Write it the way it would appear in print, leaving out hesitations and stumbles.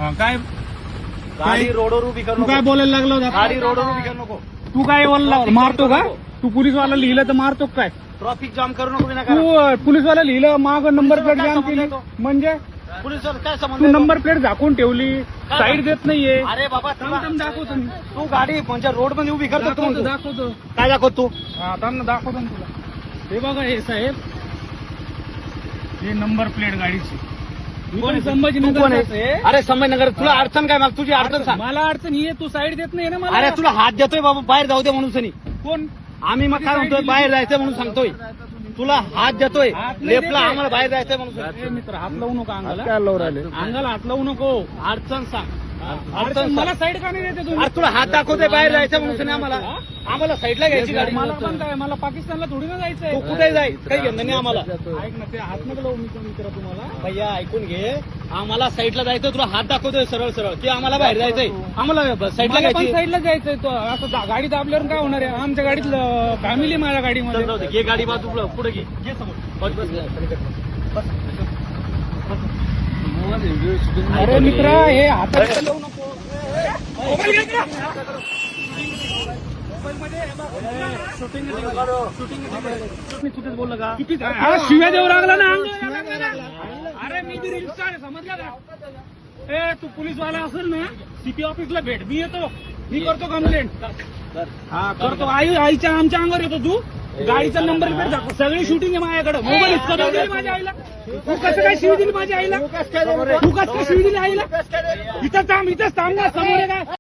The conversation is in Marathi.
हा, काय गाडी रोडवर उभी करू तू काय नको. बोलायला लागला होता? गाडी रोडवर उभी करू नको. तू काय बोलला मारतो का? तू पोलीसवाला लिहिलं तर मारतो का काय? ट्रॉफिक जाम करू नको विनाकारण. तू पोलीसवाला लिहिलं माग नंबर प्लेट जाम केली म्हणजे पोलीस काय तू संबंध नंबर प्लेट झाकून ठेवली, साईड देत नाहीये. अरे बाबा थांब दाखवतो मी. तू गाडी म्हणजे रोड मध्ये उभी करतो दाखवतो तू. दाखवतो. काय दाखवत तू? हा, थांब ना, दाखवतो ना तुला. हे बघा हे साहेब, हे नंबर प्लेट गाडीची. मी पण तू कोण संभाजीनगर आहे? अरे संभाजीनगर तुला अडचण काय मग तुझी अडचण सांग. मला अडचण ही आहे, तू साईड देत नाही ना मला. अरे तुला हात देतोय बाबा बाहेर जाऊ दे म्हणून सनी. कोण? आम्ही मग काय म्हणतोय बाहेर जायचं म्हणून सांगतोय. तुला हात देतोय हात नाही लेपला देते. आम्हाला बाहेर जायचंय म्हणून सांगतोय. ए मित्र, हात लावू नका अंगाला. काय लावून राहिले? अंगाला हात लावू नको. अडचण सांग. अडचण मला साईड का नाही देते तुम्ही? अरे तुला हात दाखवतोय बाहेर जायचं म्हणून सनी आम्हाला साईडला घ्यायची गाडी. मला पण काय, मला पाकिस्तानला थोडी ना तू जायचंय. कुठे जाय काही घेणं नाही आम्हाला. ऐक ना, ते हात नका लावू मित्र तुम्हाला. भैया ऐकून घे, आम्हाला साईडला जायचं तुला हात दाखवतोय सरळ सरळ की आम्हाला बाहेर जायचंय आम्हाला साईडला मला पण घ्यायची. साईडला जायचंय. तो असं गाडी दाबल्यावर काय होणार आहे? आमच्या गाडीत फॅमिली माझ्या गाडीमध्ये. चल जाऊ दे, घे गाडी बाजू पुढे घे घे समोर. बस, बस. अरे मित्र, हे हातात लावू नको. चुकीच बोललं का? हा, शिव्या देऊ लागला ना अंगाला. अरे मी बी रील्स काढ, समजलं का? ए तू पोलीसवाला असेल ना, सिटी ऑफिसला भेट, मी येतो, मी करतो कंप्लेंट. हा करतो. आईच्या आमच्या अंगावर येतो तू. गाडीचा नंबर प्लेट दाखव. सगळी शूटिंग आहे माझ्याकडे. मोबाईल हिसका देऊन दिली माझ्या आईला. तू कसं काय शिवी दिली माझ्या आईला? तू कसं काय शिवी दिली आईला? इथं थांब ना, समोर आहे काय?